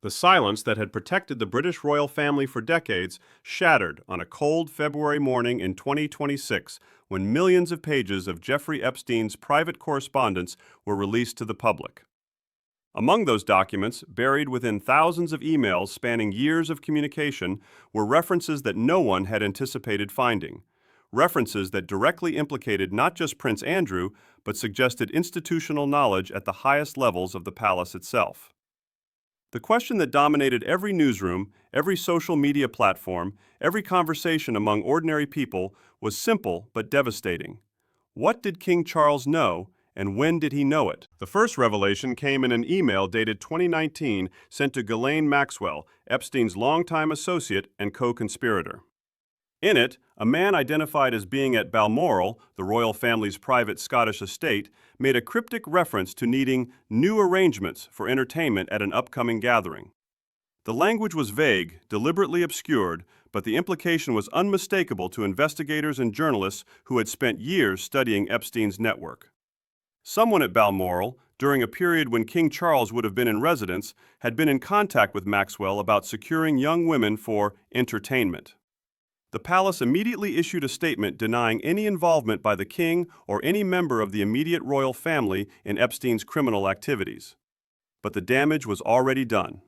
The silence that had protected the British royal family for decades shattered on a cold February morning in 2026 when millions of pages of Jeffrey Epstein's private correspondence were released to the public. Among those documents, buried within thousands of emails spanning years of communication, were references that no one had anticipated finding. References that directly implicated not just Prince Andrew, but suggested institutional knowledge at the highest levels of the palace itself. The question that dominated every newsroom, every social media platform, every conversation among ordinary people was simple but devastating. What did King Charles know, and when did he know it? The first revelation came in an email dated 2019 sent to Ghislaine Maxwell, Epstein's longtime associate and co-conspirator. In it, a man identified as being at Balmoral, the royal family's private Scottish estate, made a cryptic reference to needing new arrangements for entertainment at an upcoming gathering. The language was vague, deliberately obscured, but the implication was unmistakable to investigators and journalists who had spent years studying Epstein's network. Someone at Balmoral, during a period when King Charles would have been in residence, had been in contact with Maxwell about securing young women for entertainment. The palace immediately issued a statement denying any involvement by the king or any member of the immediate royal family in Epstein's criminal activities. But the damage was already done.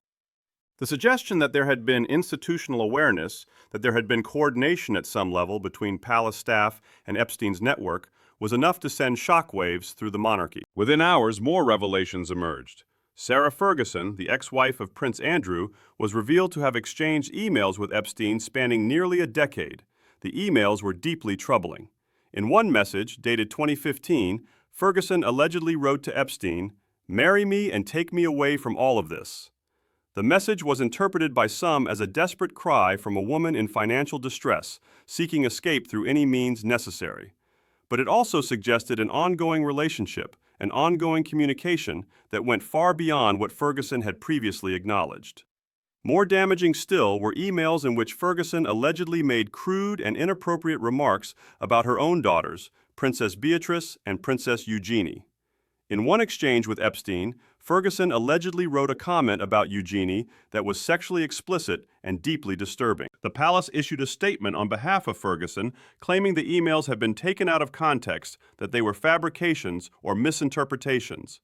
The suggestion that there had been institutional awareness, that there had been coordination at some level between palace staff and Epstein's network, was enough to send shockwaves through the monarchy. Within hours, more revelations emerged. Sarah Ferguson, the ex-wife of Prince Andrew, was revealed to have exchanged emails with Epstein spanning nearly a decade. The emails were deeply troubling. In one message, dated 2015, Ferguson allegedly wrote to Epstein, "Marry me and take me away from all of this." The message was interpreted by some as a desperate cry from a woman in financial distress, seeking escape through any means necessary. But it also suggested an ongoing relationship, an ongoing communication that went far beyond what Ferguson had previously acknowledged. More damaging still were emails in which Ferguson allegedly made crude and inappropriate remarks about her own daughters, Princess Beatrice and Princess Eugenie. In one exchange with Epstein, Ferguson allegedly wrote a comment about Eugenie that was sexually explicit and deeply disturbing. The palace issued a statement on behalf of Ferguson, claiming the emails had been taken out of context, that they were fabrications or misinterpretations.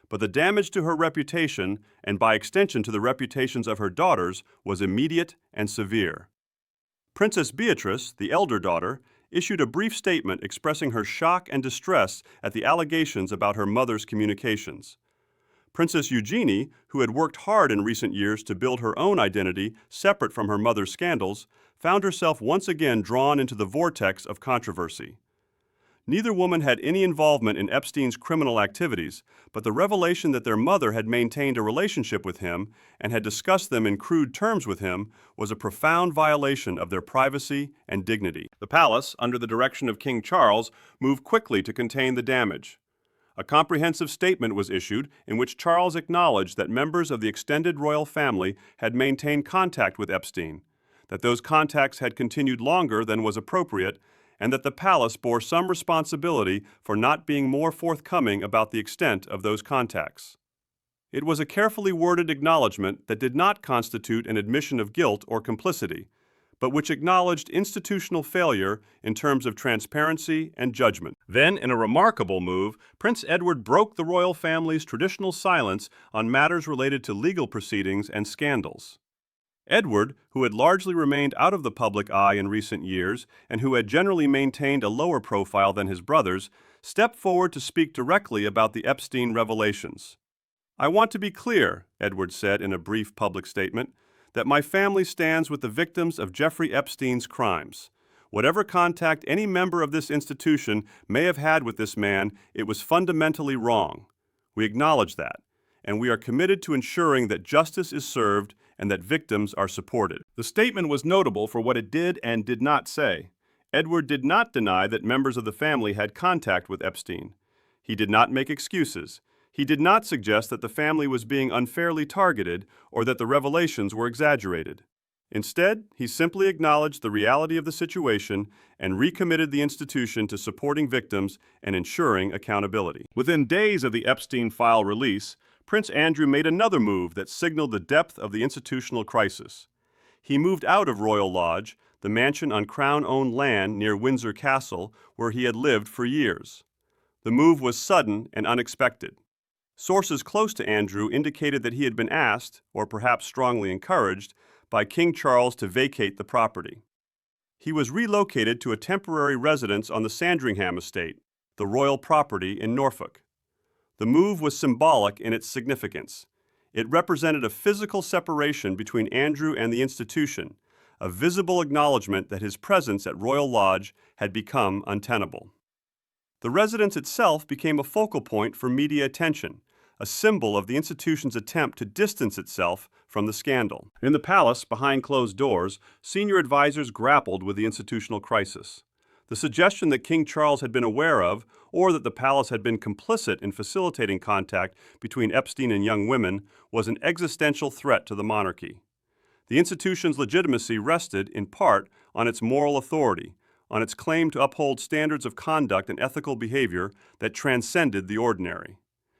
But the damage to her reputation, and by extension to the reputations of her daughters, was immediate and severe. Princess Beatrice, the elder daughter, issued a brief statement expressing her shock and distress at the allegations about her mother's communications. Princess Eugenie, who had worked hard in recent years to build her own identity separate from her mother's scandals, found herself once again drawn into the vortex of controversy. Neither woman had any involvement in Epstein's criminal activities, but the revelation that their mother had maintained a relationship with him and had discussed them in crude terms with him was a profound violation of their privacy and dignity. The palace, under the direction of King Charles, moved quickly to contain the damage. A comprehensive statement was issued in which Charles acknowledged that members of the extended royal family had maintained contact with Epstein, that those contacts had continued longer than was appropriate, and that the palace bore some responsibility for not being more forthcoming about the extent of those contacts. It was a carefully worded acknowledgement that did not constitute an admission of guilt or complicity, but which acknowledged institutional failure in terms of transparency and judgment. Then, in a remarkable move, Prince Edward broke the royal family's traditional silence on matters related to legal proceedings and scandals. Edward, who had largely remained out of the public eye in recent years and who had generally maintained a lower profile than his brothers, stepped forward to speak directly about the Epstein revelations. "I want to be clear," Edward said in a brief public statement, "that my family stands with the victims of Jeffrey Epstein's crimes. Whatever contact any member of this institution may have had with this man, it was fundamentally wrong. We acknowledge that, and we are committed to ensuring that justice is served and that victims are supported." The statement was notable for what it did and did not say. Edward did not deny that members of the family had contact with Epstein. He did not make excuses. He did not suggest that the family was being unfairly targeted or that the revelations were exaggerated. Instead, he simply acknowledged the reality of the situation and recommitted the institution to supporting victims and ensuring accountability. Within days of the Epstein file release, Prince Andrew made another move that signaled the depth of the institutional crisis. He moved out of Royal Lodge, the mansion on Crown-owned land near Windsor Castle, where he had lived for years. The move was sudden and unexpected. Sources close to Andrew indicated that he had been asked, or perhaps strongly encouraged, by King Charles to vacate the property. He was relocated to a temporary residence on the Sandringham estate, the royal property in Norfolk. The move was symbolic in its significance. It represented a physical separation between Andrew and the institution, a visible acknowledgement that his presence at Royal Lodge had become untenable. The residence itself became a focal point for media attention, a symbol of the institution's attempt to distance itself from the scandal. In the palace, behind closed doors, senior advisors grappled with the institutional crisis. The suggestion that King Charles had been aware of, or that the palace had been complicit in facilitating contact between Epstein and young women, was an existential threat to the monarchy. The institution's legitimacy rested, in part, on its moral authority, on its claim to uphold standards of conduct and ethical behavior that transcended the ordinary.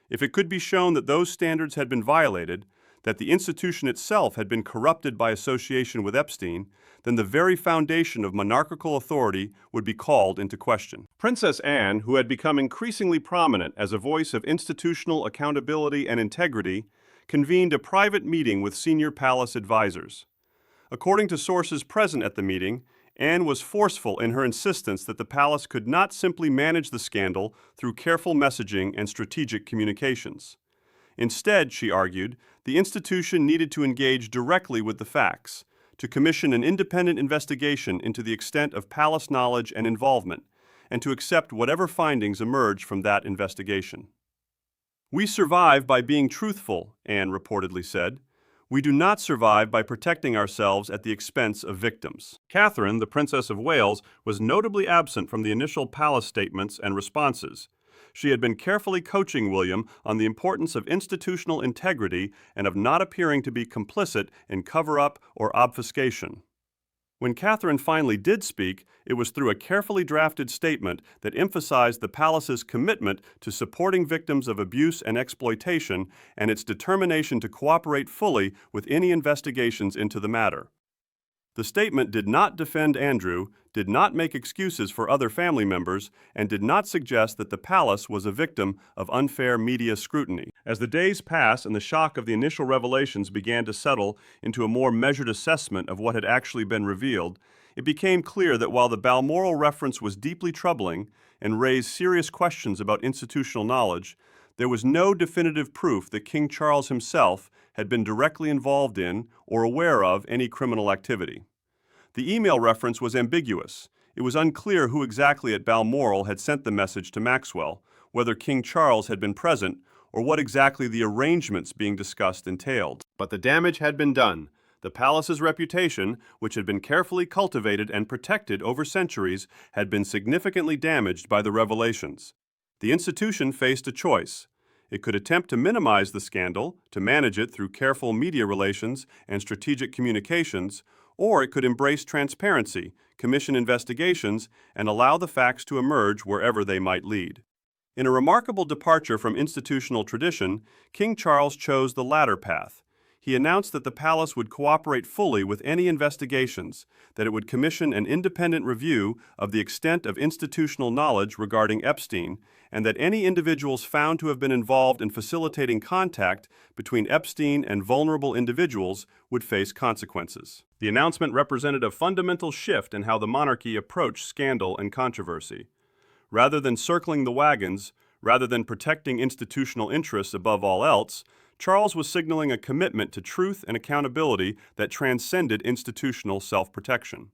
If it could be shown that those standards had been violated, that the institution itself had been corrupted by association with Epstein, then the very foundation of monarchical authority would be called into question. Princess Anne, who had become increasingly prominent as a voice of institutional accountability and integrity, convened a private meeting with senior palace advisors. According to sources present at the meeting, Anne was forceful in her insistence that the palace could not simply manage the scandal through careful messaging and strategic communications. Instead, she argued, the institution needed to engage directly with the facts, to commission an independent investigation into the extent of palace knowledge and involvement, and to accept whatever findings emerged from that investigation. "We survive by being truthful," Anne reportedly said. "We do not survive by protecting ourselves at the expense of victims." Catherine, the Princess of Wales, was notably absent from the initial palace statements and responses. She had been carefully coaching William on the importance of institutional integrity and of not appearing to be complicit in cover-up or obfuscation. When Catherine finally did speak, it was through a carefully drafted statement that emphasized the palace's commitment to supporting victims of abuse and exploitation and its determination to cooperate fully with any investigations into the matter. The statement did not defend Andrew, did not make excuses for other family members, and did not suggest that the palace was a victim of unfair media scrutiny. As the days passed and the shock of the initial revelations began to settle into a more measured assessment of what had actually been revealed, it became clear that while the Balmoral reference was deeply troubling and raised serious questions about institutional knowledge, there was no definitive proof that King Charles himself had been directly involved in or aware of any criminal activity. The email reference was ambiguous. It was unclear who exactly at Balmoral had sent the message to Maxwell, whether King Charles had been present, or what exactly the arrangements being discussed entailed. But the damage had been done. The palace's reputation, which had been carefully cultivated and protected over centuries, had been significantly damaged by the revelations. The institution faced a choice. It could attempt to minimize the scandal, to manage it through careful media relations and strategic communications, or it could embrace transparency, commission investigations, and allow the facts to emerge wherever they might lead. In a remarkable departure from institutional tradition, King Charles chose the latter path. He announced that the palace would cooperate fully with any investigations, that it would commission an independent review of the extent of institutional knowledge regarding Epstein, and that any individuals found to have been involved in facilitating contact between Epstein and vulnerable individuals would face consequences. The announcement represented a fundamental shift in how the monarchy approached scandal and controversy. Rather than circling the wagons, rather than protecting institutional interests above all else, Charles was signaling a commitment to truth and accountability that transcended institutional self-protection.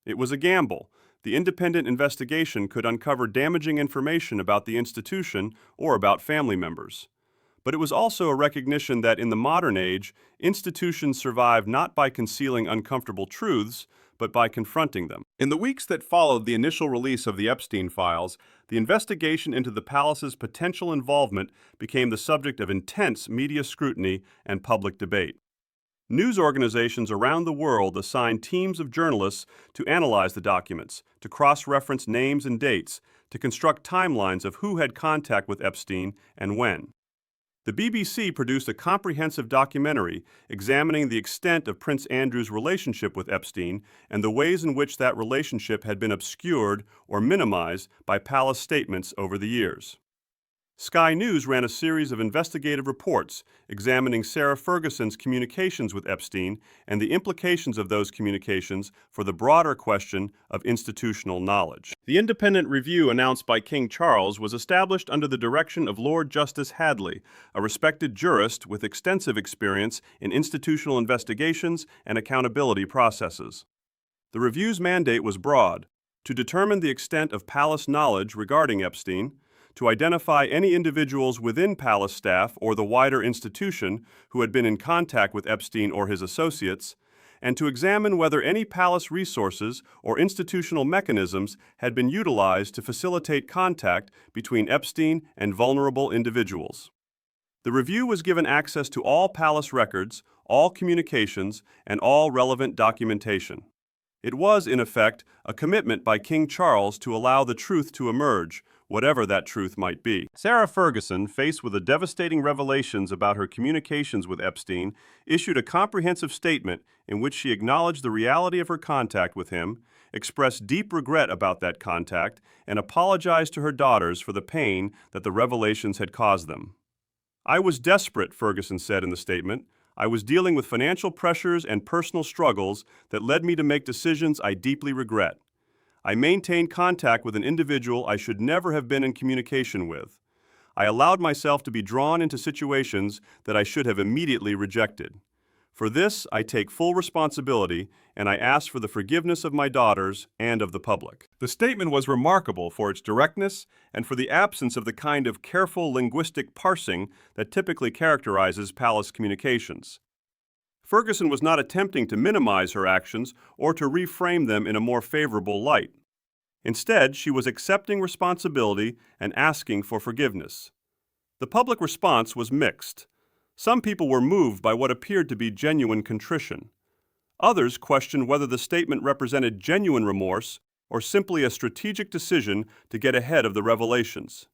It was a gamble. The independent investigation could uncover damaging information about the institution or about family members. But it was also a recognition that in the modern age, institutions survive not by concealing uncomfortable truths, but by confronting them. In the weeks that followed the initial release of the Epstein files, the investigation into the palace's potential involvement became the subject of intense media scrutiny and public debate. News organizations around the world assigned teams of journalists to analyze the documents, to cross-reference names and dates, to construct timelines of who had contact with Epstein and when. The BBC produced a comprehensive documentary examining the extent of Prince Andrew's relationship with Epstein and the ways in which that relationship had been obscured or minimized by palace statements over the years. Sky News ran a series of investigative reports examining Sarah Ferguson's communications with Epstein and the implications of those communications for the broader question of institutional knowledge. The independent review announced by King Charles was established under the direction of Lord Justice Hadley, a respected jurist with extensive experience in institutional investigations and accountability processes. The review's mandate was broad: to determine the extent of palace knowledge regarding Epstein, to identify any individuals within palace staff or the wider institution who had been in contact with Epstein or his associates, and to examine whether any palace resources or institutional mechanisms had been utilized to facilitate contact between Epstein and vulnerable individuals. The review was given access to all palace records, all communications, and all relevant documentation. It was, in effect, a commitment by King Charles to allow the truth to emerge, whatever that truth might be. Sarah Ferguson, faced with the devastating revelations about her communications with Epstein, issued a comprehensive statement in which she acknowledged the reality of her contact with him, expressed deep regret about that contact, and apologized to her daughters for the pain that the revelations had caused them. "I was desperate," Ferguson said in the statement. "I was dealing with financial pressures and personal struggles that led me to make decisions I deeply regret. I maintained contact with an individual I should never have been in communication with. I allowed myself to be drawn into situations that I should have immediately rejected. For this, I take full responsibility, and I ask for the forgiveness of my daughters and of the public." The statement was remarkable for its directness and for the absence of the kind of careful linguistic parsing that typically characterizes palace communications. Ferguson was not attempting to minimize her actions or to reframe them in a more favorable light. Instead, she was accepting responsibility and asking for forgiveness. The public response was mixed. Some people were moved by what appeared to be genuine contrition. Others questioned whether the statement represented genuine remorse or simply a strategic decision to get ahead of the revelations.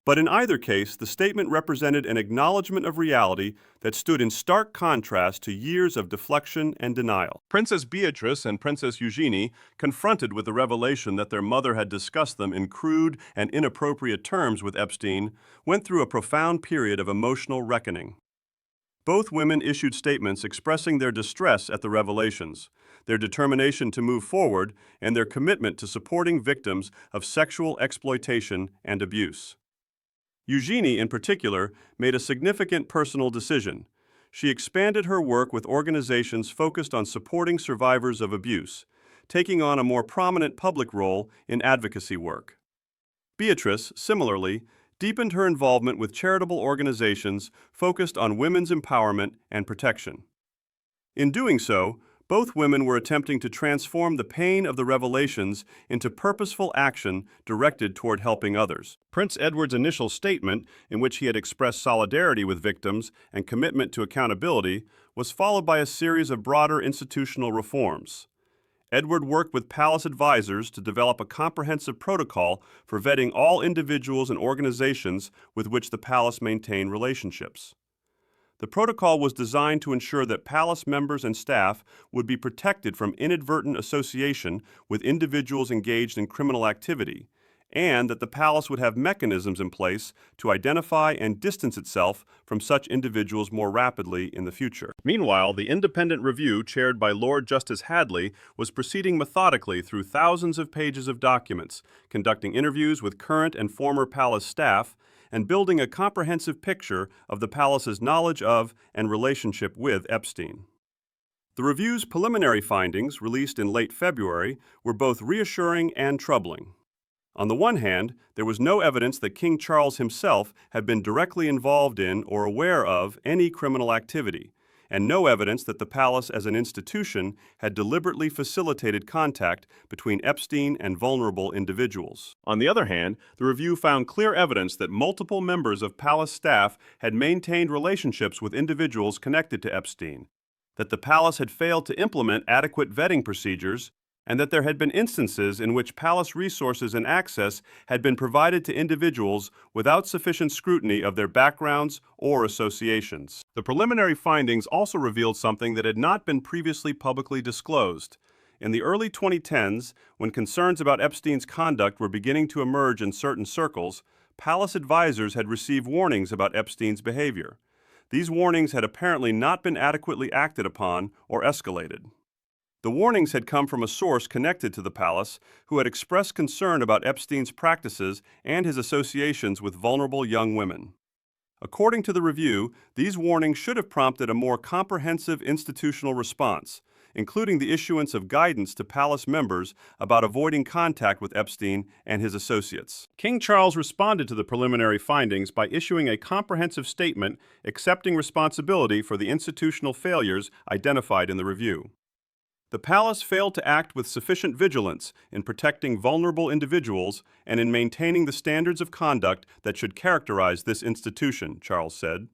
But in either case, the statement represented an acknowledgement of reality that stood in stark contrast to years of deflection and denial. Princess Beatrice and Princess Eugenie, confronted with the revelation that their mother had discussed them in crude and inappropriate terms with Epstein, went through a profound period of emotional reckoning. Both women issued statements expressing their distress at the revelations, their determination to move forward, and their commitment to supporting victims of sexual exploitation and abuse. Eugenie, in particular, made a significant personal decision. She expanded her work with organizations focused on supporting survivors of abuse, taking on a more prominent public role in advocacy work. Beatrice, similarly, deepened her involvement with charitable organizations focused on women's empowerment and protection. In doing so, both women were attempting to transform the pain of the revelations into purposeful action directed toward helping others. Prince Edward's initial statement, in which he had expressed solidarity with victims and commitment to accountability, was followed by a series of broader institutional reforms. Edward worked with palace advisors to develop a comprehensive protocol for vetting all individuals and organizations with which the palace maintained relationships. The protocol was designed to ensure that palace members and staff would be protected from inadvertent association with individuals engaged in criminal activity, and that the palace would have mechanisms in place to identify and distance itself from such individuals more rapidly in the future. Meanwhile, the independent review, chaired by Lord Justice Hadley, was proceeding methodically through thousands of pages of documents, conducting interviews with current and former palace staff, and building a comprehensive picture of the palace's knowledge of and relationship with Epstein. The review's preliminary findings, released in late February, were both reassuring and troubling. On the one hand, there was no evidence that King Charles himself had been directly involved in or aware of any criminal activity, and no evidence that the palace as an institution had deliberately facilitated contact between Epstein and vulnerable individuals. On the other hand, the review found clear evidence that multiple members of palace staff had maintained relationships with individuals connected to Epstein, that the palace had failed to implement adequate vetting procedures, and that there had been instances in which palace resources and access had been provided to individuals without sufficient scrutiny of their backgrounds or associations. The preliminary findings also revealed something that had not been previously publicly disclosed. In the early 2010s, when concerns about Epstein's conduct were beginning to emerge in certain circles, palace advisors had received warnings about Epstein's behavior. These warnings had apparently not been adequately acted upon or escalated. The warnings had come from a source connected to the palace who had expressed concern about Epstein's practices and his associations with vulnerable young women. According to the review, these warnings should have prompted a more comprehensive institutional response, including the issuance of guidance to palace members about avoiding contact with Epstein and his associates. King Charles responded to the preliminary findings by issuing a comprehensive statement accepting responsibility for the institutional failures identified in the review. The palace failed to act with sufficient vigilance in protecting vulnerable individuals and in maintaining the standards of conduct that should characterize this institution, Charles said.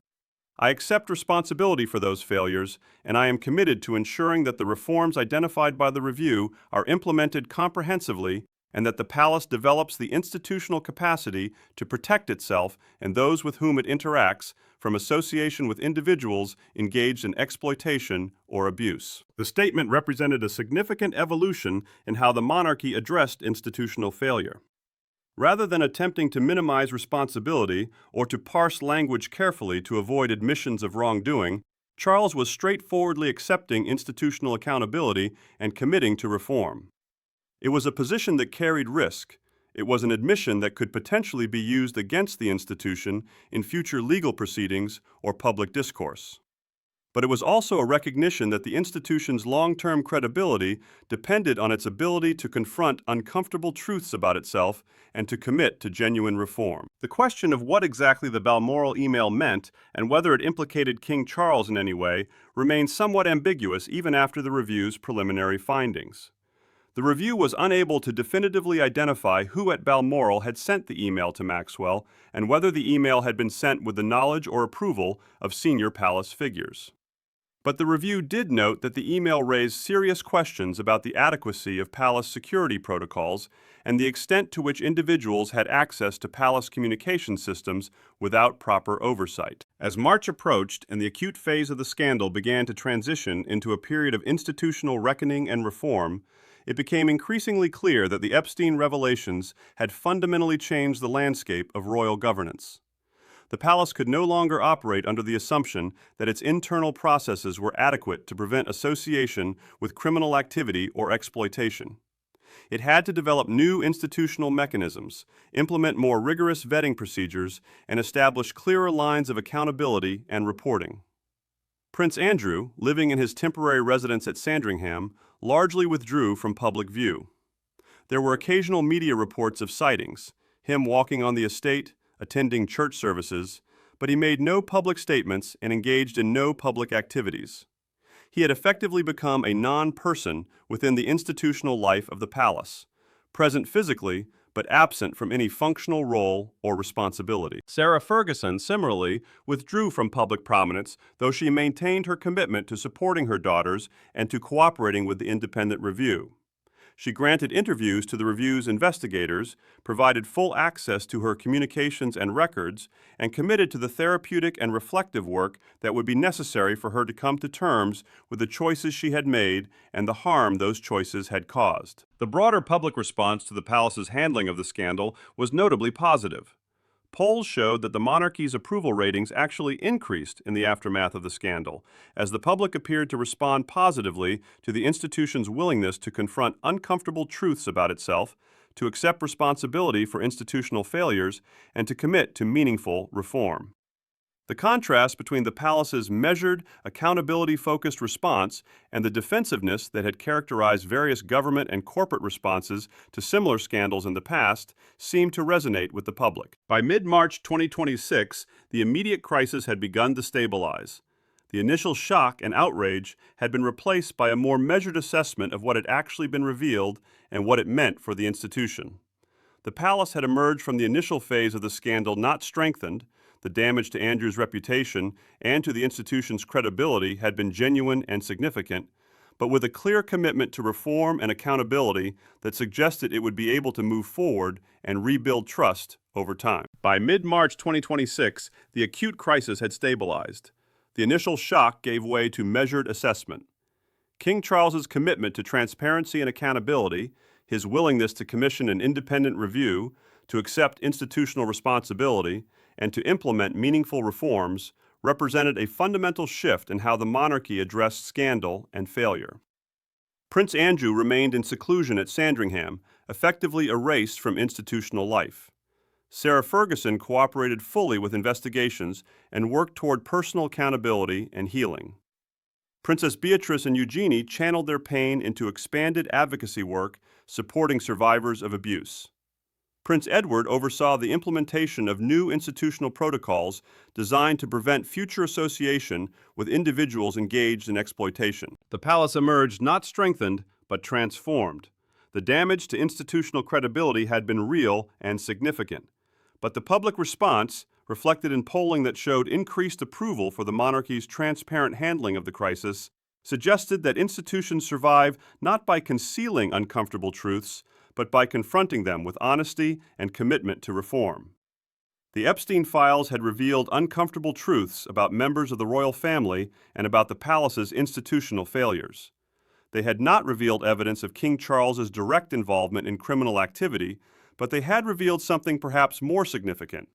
I accept responsibility for those failures, and I am committed to ensuring that the reforms identified by the review are implemented comprehensively and that the palace develops the institutional capacity to protect itself and those with whom it interacts from association with individuals engaged in exploitation or abuse. The statement represented a significant evolution in how the monarchy addressed institutional failure. Rather than attempting to minimize responsibility or to parse language carefully to avoid admissions of wrongdoing, Charles was straightforwardly accepting institutional accountability and committing to reform. It was a position that carried risk. It was an admission that could potentially be used against the institution in future legal proceedings or public discourse. But it was also a recognition that the institution's long-term credibility depended on its ability to confront uncomfortable truths about itself and to commit to genuine reform. The question of what exactly the Balmoral email meant and whether it implicated King Charles in any way remains somewhat ambiguous even after the review's preliminary findings. The review was unable to definitively identify who at Balmoral had sent the email to Maxwell and whether the email had been sent with the knowledge or approval of senior palace figures. But the review did note that the email raised serious questions about the adequacy of palace security protocols and the extent to which individuals had access to palace communication systems without proper oversight. As March approached and the acute phase of the scandal began to transition into a period of institutional reckoning and reform, it became increasingly clear that the Epstein revelations had fundamentally changed the landscape of royal governance. The palace could no longer operate under the assumption that its internal processes were adequate to prevent association with criminal activity or exploitation. It had to develop new institutional mechanisms, implement more rigorous vetting procedures, and establish clearer lines of accountability and reporting. Prince Andrew, living in his temporary residence at Sandringham, largely withdrew from public view. There were occasional media reports of sightings, him walking on the estate, attending church services, but he made no public statements and engaged in no public activities. He had effectively become a non-person within the institutional life of the palace, present physically but absent from any functional role or responsibility. Sarah Ferguson, similarly, withdrew from public prominence, though she maintained her commitment to supporting her daughters and to cooperating with the independent review. She granted interviews to the review's investigators, provided full access to her communications and records, and committed to the therapeutic and reflective work that would be necessary for her to come to terms with the choices she had made and the harm those choices had caused. The broader public response to the palace's handling of the scandal was notably positive. Polls showed that the monarchy's approval ratings actually increased in the aftermath of the scandal, as the public appeared to respond positively to the institution's willingness to confront uncomfortable truths about itself, to accept responsibility for institutional failures, and to commit to meaningful reform. The contrast between the palace's measured, accountability-focused response and the defensiveness that had characterized various government and corporate responses to similar scandals in the past seemed to resonate with the public. By mid-March 2026, the immediate crisis had begun to stabilize. The initial shock and outrage had been replaced by a more measured assessment of what had actually been revealed and what it meant for the institution. The palace had emerged from the initial phase of the scandal not strengthened. The damage to Andrew's reputation and to the institution's credibility had been genuine and significant, but with a clear commitment to reform and accountability that suggested it would be able to move forward and rebuild trust over time. By mid-March 2026, the acute crisis had stabilized. The initial shock gave way to measured assessment. King Charles's commitment to transparency and accountability, his willingness to commission an independent review, to accept institutional responsibility, and to implement meaningful reforms represented a fundamental shift in how the monarchy addressed scandal and failure. Prince Andrew remained in seclusion at Sandringham, effectively erased from institutional life. Sarah Ferguson cooperated fully with investigations and worked toward personal accountability and healing. Princess Beatrice and Eugenie channeled their pain into expanded advocacy work supporting survivors of abuse. Prince Edward oversaw the implementation of new institutional protocols designed to prevent future association with individuals engaged in exploitation. The palace emerged not strengthened, but transformed. The damage to institutional credibility had been real and significant. But the public response, reflected in polling that showed increased approval for the monarchy's transparent handling of the crisis, suggested that institutions survive not by concealing uncomfortable truths, but by confronting them with honesty and commitment to reform. The Epstein files had revealed uncomfortable truths about members of the royal family and about the palace's institutional failures. They had not revealed evidence of King Charles's direct involvement in criminal activity, but they had revealed something perhaps more significant,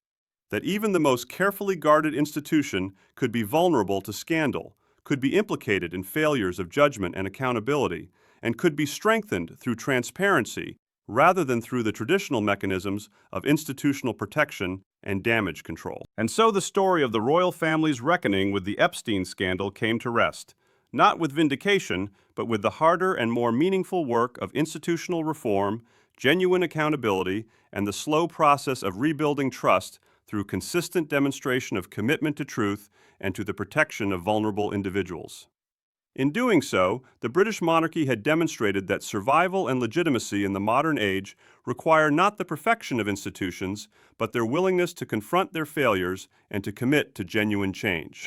that even the most carefully guarded institution could be vulnerable to scandal, could be implicated in failures of judgment and accountability, and could be strengthened through transparency rather than through the traditional mechanisms of institutional protection and damage control. And so the story of the royal family's reckoning with the Epstein scandal came to rest, not with vindication, but with the harder and more meaningful work of institutional reform, genuine accountability, and the slow process of rebuilding trust through consistent demonstration of commitment to truth and to the protection of vulnerable individuals. In doing so, the British monarchy had demonstrated that survival and legitimacy in the modern age require not the perfection of institutions, but their willingness to confront their failures and to commit to genuine change.